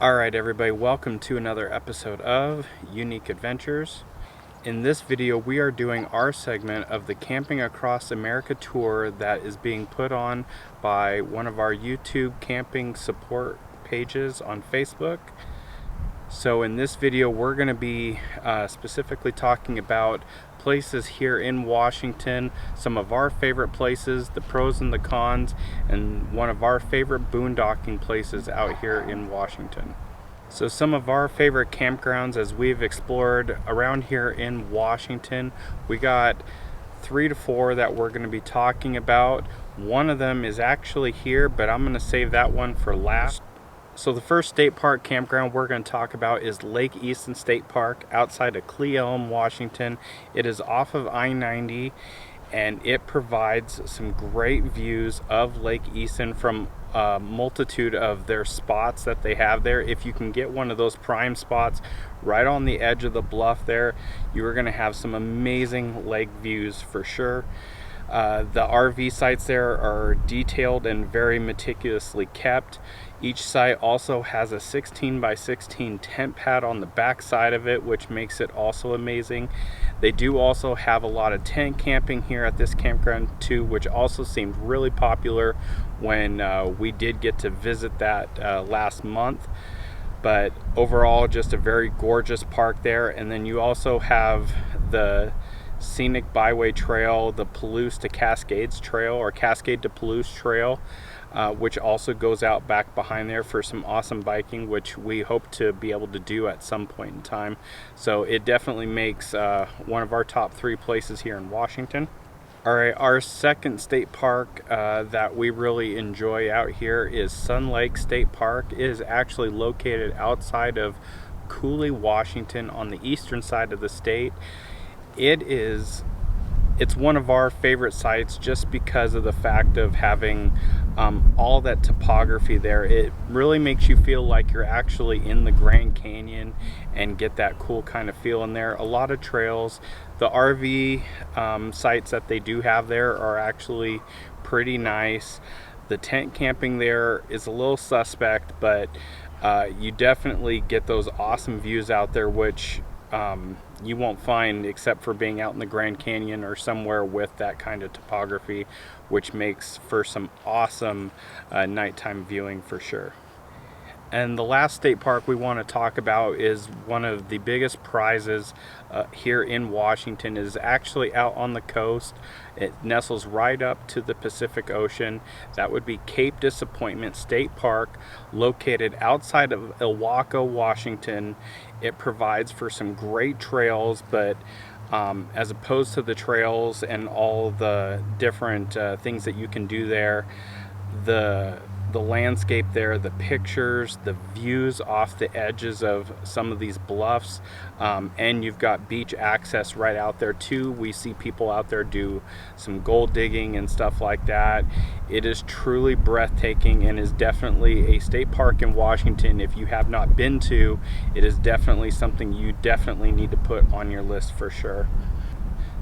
Alright everybody, welcome to another episode of Unique Adventurez. In this video we are doing our segment of the Camping Across America tour that is being put on by one of our YouTube camping support pages on Facebook. So in this video we're going to be specifically talking about places here in Washington, some of our favorite places, the pros and the cons, and one of our favorite boondocking places out here in Washington. So some of our favorite campgrounds as we've explored around here in Washington, we got 3 to 4 that we're going to be talking about. One of them is actually here, but I'm going to save that one for last. So the first state park campground we're going to talk about is Lake Easton State Park outside of Coulee, Washington. It is off of I-90 and it provides some great views of Lake Easton from a multitude of their spots that they have there. If you can get one of those prime spots right on the edge of the bluff there, you are going to have some amazing lake views for sure. The RV sites there are detailed and very meticulously kept. Each site also has a 16 by 16 tent pad on the back side of it, which makes it also amazing. They do also have a lot of tent camping here at this campground too, which also seemed really popular when we did get to visit that last month. But overall, just a very gorgeous park there. And then you also have the scenic byway trail, the Palouse to Cascades trail, or Cascade to Palouse trail, which also goes out back behind there for some awesome biking, which we hope to be able to do at some point in time. So it definitely makes one of our top 3 places here in Washington. Alright, our second state park that we really enjoy out here is Sun Lake State Park. It is actually located outside of Coulee, Washington, on the eastern side of the state. It's one of our favorite sites just because of the fact of having all that topography there. It really makes you feel like you're actually in the Grand Canyon and get that cool kind of feel in there. A lot of trails. The RV sites that they do have there are actually pretty nice. The tent camping there is a little suspect, but you definitely get those awesome views out there, which you won't find except for being out in the Grand Canyon or somewhere with that kind of topography, which makes for some awesome nighttime viewing for sure. And the last state park we want to talk about is one of the biggest prizes here in Washington. It is actually out on the coast. It nestles right up to the Pacific Ocean. That would be Cape Dissapointment State Park, located outside of Illwaco, Washington. It provides for some great trails, but as opposed to the trails and all the different things that you can do there, the landscape there, the pictures, the views off the edges of some of these bluffs, and you've got beach access right out there too. We see people out there do some gold digging and stuff like that. It is truly breathtaking and is definitely a state park in Washington. If you have not been to, it is definitely something you definitely need to put on your list for sure.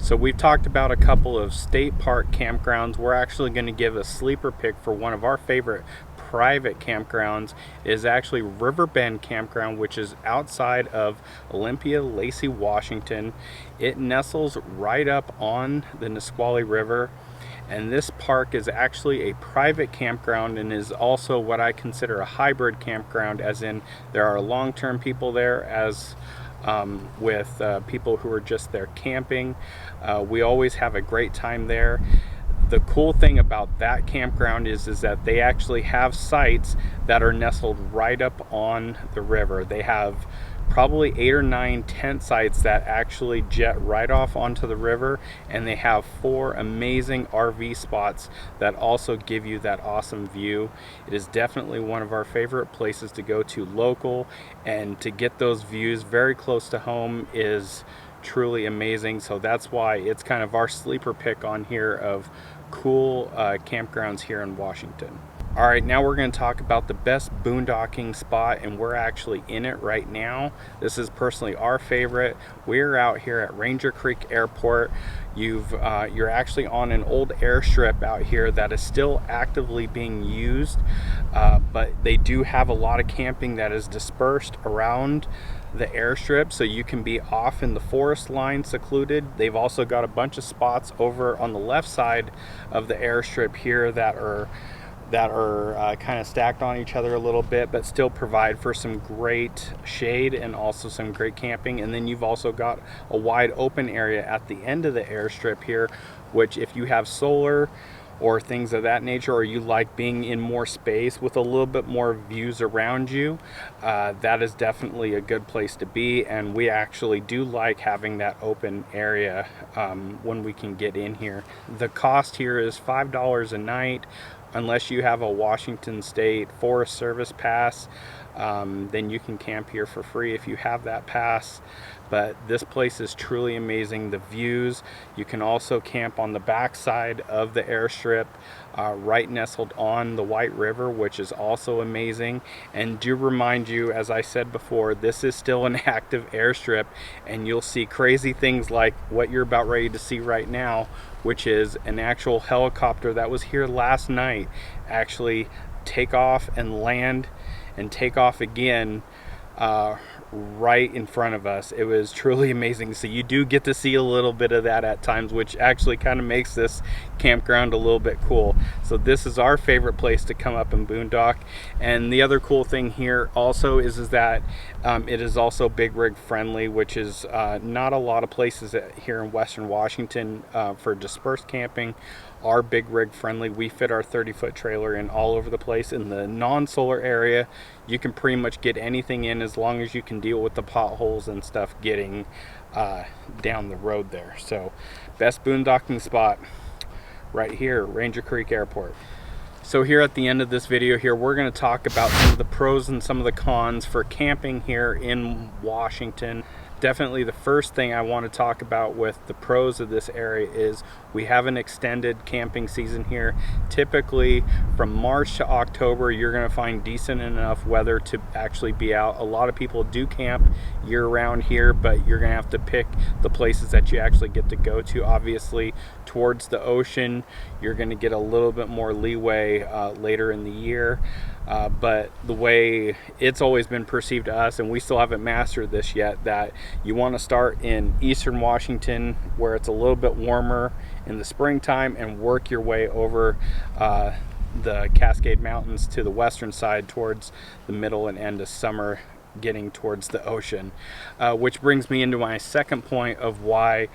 So we've talked about a couple of state park campgrounds. We're actually going to give a sleeper pick for one of our favorite private campgrounds. It is actually Riverbend Campground, which is outside of Olympia, Lacey, Washington. It nestles right up on the Nisqually River. And this park is actually a private campground and is also what I consider a hybrid campground, as in there are long-term people there as with people who are just there camping. We always have a great time there. The cool thing about that campground is that they actually have sites that are nestled right up on the river. They have probably 8 or 9 tent sites that actually jet right off onto the river, and they have 4 amazing RV spots that also give you that awesome view. It is definitely one of our favorite places to go to local, and to get those views very close to home is truly amazing. So that's why it's kind of our sleeper pick on here of cool campgrounds here in Washington. All right, now we're going to talk about the best boondocking spot, and we're actually in it right now. This is personally our favorite. We're out here at Ranger Creek Airport. You're actually on an old airstrip out here that is still actively being used, but they do have a lot of camping that is dispersed around the airstrip, so you can be off in the forest line secluded. They've also got a bunch of spots over on the left side of the airstrip here that are kind of stacked on each other a little bit, but still provide for some great shade and also some great camping. And then you've also got a wide open area at the end of the airstrip here, which if you have solar or things of that nature, or you like being in more space with a little bit more views around you, that is definitely a good place to be. And we actually do like having that open area when we can get in here. The cost here is $5 a night. Unless you have a Washington State Forest Service pass, then you can camp here for free if you have that pass. But this place is truly amazing. The views, you can also camp on the backside of the airstrip, right nestled on the White River, which is also amazing. And do remind you, as I said before, this is still an active airstrip, and you'll see crazy things like what you're about ready to see right now, which is an actual helicopter that was here last night actually take off and land and take off again right in front of us. It was truly amazing. So you do get to see a little bit of that at times, which actually kind of makes this campground a little bit cool. So this is our favorite place to come up and boondock. And the other cool thing here also is that it is also big rig friendly, which is not a lot of places here in Western Washington for dispersed camping are big rig friendly. We fit our 30-foot trailer in all over the place. In the non-solar area, you can pretty much get anything in as long as you can deal with the potholes and stuff getting down the road there. So best boondocking spot right here, Ranger Creek Airport. So here at the end of this video here, we're going to talk about some of the pros and some of the cons for camping here in Washington. Definitely the first thing I want to talk about with the pros of this area is we have an extended camping season here. Typically from March to October, you're going to find decent enough weather to actually be out. A lot of people do camp year round here, but you're going to have to pick the places that you actually get to go to. Obviously towards the ocean, you're going to get a little bit more leeway later in the year. But the way it's always been perceived to us, and we still haven't mastered this yet, that you want to start in Eastern Washington where it's a little bit warmer in the springtime and work your way over the Cascade Mountains to the western side towards the middle and end of summer, getting towards the ocean. Which brings me into my second point of why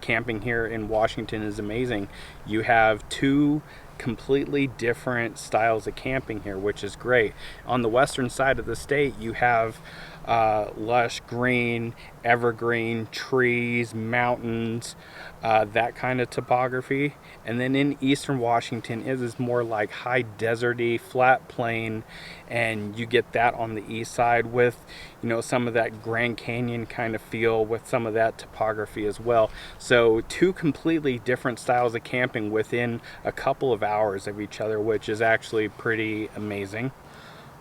camping here in Washington is amazing. You have two completely different styles of camping here, which is great. On the western side of the state, you have lush green, evergreen trees, mountains, that kind of topography. And then in Eastern Washington, it is more like high deserty, flat plain, and you get that on the east side with, you know, some of that Grand Canyon kind of feel with some of that topography as well. So two completely different styles of camping within a couple of hours of each other, which is actually pretty amazing.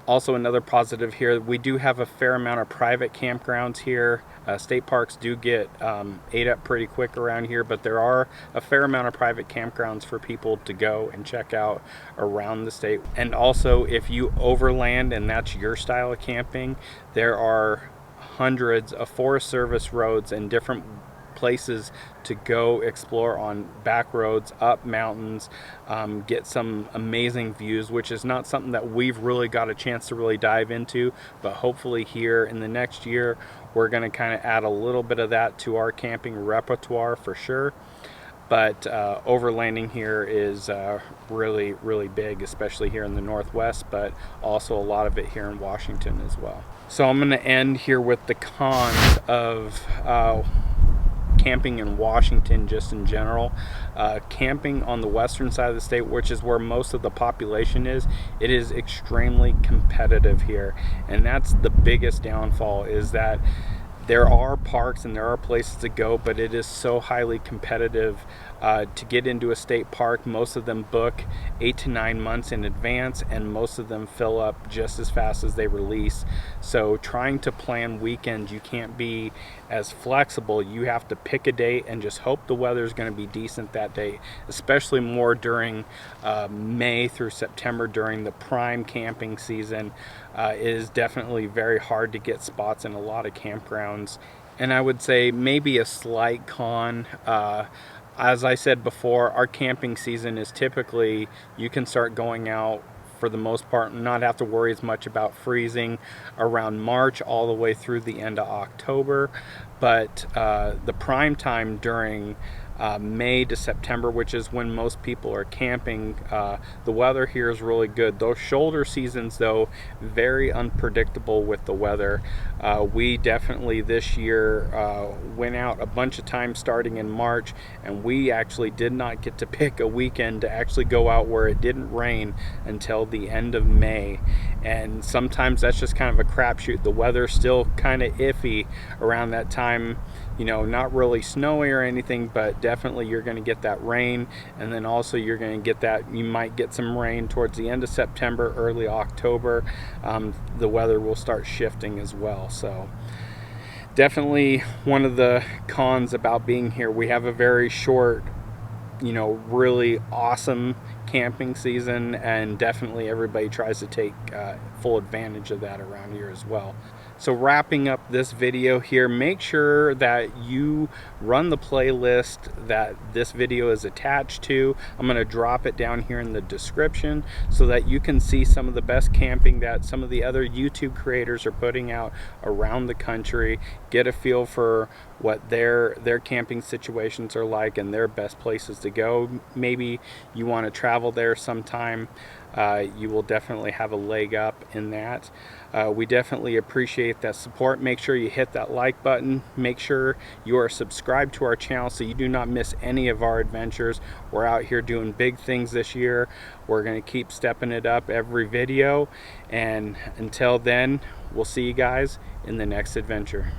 Also, another positive here, we do have a fair amount of private campgrounds here. State parks do get ate up pretty quick around here, but there are a fair amount of private campgrounds for people to go and check out around the state. And also, if you overland and that's your style of camping, there are hundreds of Forest Service roads and different places to go explore on back roads, up mountains, get some amazing views, which is not something that we've really got a chance to really dive into, but hopefully here in the next year we're going to kind of add a little bit of that to our camping repertoire for sure. But overlanding here is really big, especially here in the Northwest, but also a lot of it here in Washington as well. So I'm going to end here with the cons of camping in Washington just in general. Camping on the western side of the state, which is where most of the population is, it is extremely competitive here, and that's the biggest downfall, is that There are parks and there are places to go, but it is so highly competitive to get into a state park. Most of them book 8 to 9 months in advance, and most of them fill up just as fast as they release. So trying to plan weekends, you can't be as flexible. You have to pick a date and just hope the weather is going to be decent that day, especially more during May through September during the prime camping season. It is definitely very hard to get spots in a lot of campgrounds. And I would say maybe a slight con, as I said before, our camping season is typically, you can start going out for the most part and not have to worry as much about freezing around March all the way through the end of October. But the prime time during May to September, which is when most people are camping, the weather here is really good. Those shoulder seasons, though, very unpredictable with the weather. We definitely this year went out a bunch of times starting in March, and we actually did not get to pick a weekend to actually go out where it didn't rain until the end of May. And sometimes that's just kind of a crapshoot. The weather's still kind of iffy around that time. You know, not really snowy or anything, but definitely you're going to get that rain, and then also you're going to get that, you might get some rain towards the end of September, early October. The weather will start shifting as well. So definitely one of the cons about being here. We have a very short, you know, really awesome camping season, and definitely everybody tries to take full advantage of that around here as well. So wrapping up this video here, make sure that you run the playlist that this video is attached to. I'm going to drop it down here in the description so that you can see some of the best camping that some of the other YouTube creators are putting out around the country. Get a feel for what their camping situations are like and their best places to go. Maybe you want to travel there sometime. You will definitely have a leg up in that. We definitely appreciate that support. Make sure you hit that like button. Make sure you are subscribed to our channel so you do not miss any of our adventures. We're out here doing big things this year. We're going to keep stepping it up every video. And until then, we'll see you guys in the next adventure.